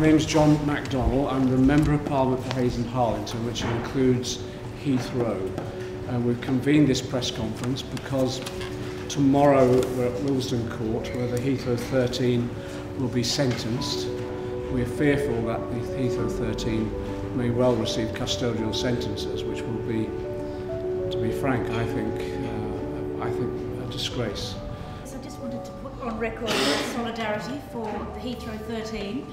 name's John MacDonald. I'm the Member of Parliament for Hayes and Harlington, which includes Heathrow. And we've convened this press conference because tomorrow we're at Willesden Court, where the Heathrow 13 will be sentenced. We're fearful that the Heathrow 13 may well receive custodial sentences, which will be, to be frank, I think a disgrace. So I just wanted to put on record solidarity for the Heathrow 13.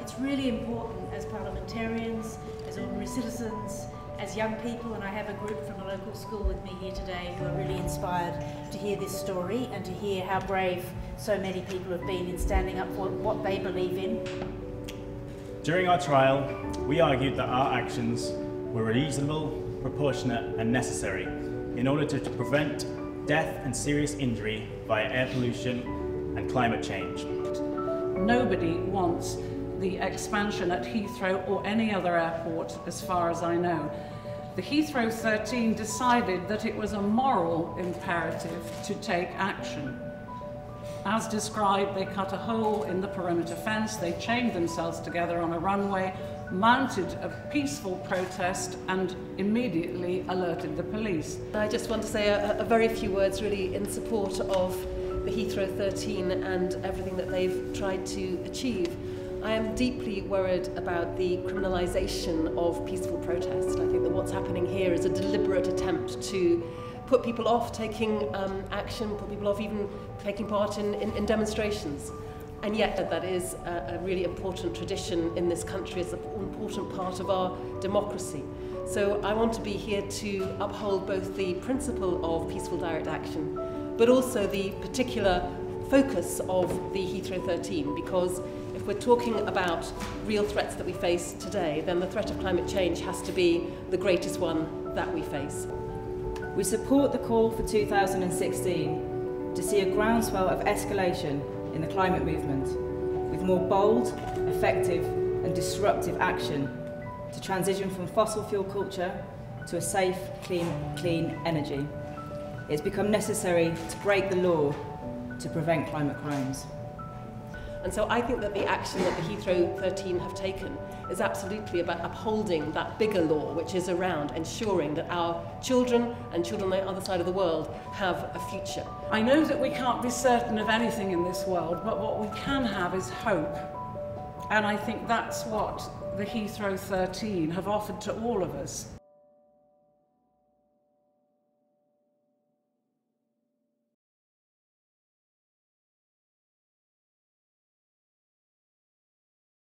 It's really important as parliamentarians, as ordinary citizens, as young people, and I have a group from a local school with me here today who are really inspired to hear this story and to hear how brave so many people have been in standing up for what they believe in. During our trial, we argued that our actions were reasonable, proportionate and necessary in order to prevent death and serious injury via air pollution and climate change. Nobody wants the expansion at Heathrow or any other airport, as far as I know. The Heathrow 13 decided that it was a moral imperative to take action. As described, they cut a hole in the perimeter fence, they chained themselves together on a runway, mounted a peaceful protest and immediately alerted the police. I just want to say a very few words really in support of the Heathrow 13 and everything that they've tried to achieve. I am deeply worried about the criminalisation of peaceful protest. I think that what's happening here is a deliberate attempt to put people off taking action, put people off even taking part in demonstrations. And yet that is a really important tradition in this country. It's an important part of our democracy. So I want to be here to uphold both the principle of peaceful direct action, but also the particular focus of the Heathrow 13, because if we're talking about real threats that we face today, then the threat of climate change has to be the greatest one that we face. We support the call for 2016 to see a groundswell of escalation in the climate movement, with more bold, effective and disruptive action to transition from fossil fuel culture to a safe, clean energy. It's become necessary to break the law to prevent climate crimes. And so I think that the action that the Heathrow 13 have taken is absolutely about upholding that bigger law, which is around ensuring that our children and children on the other side of the world have a future. I know that we can't be certain of anything in this world, but what we can have is hope. And I think that's what the Heathrow 13 have offered to all of us.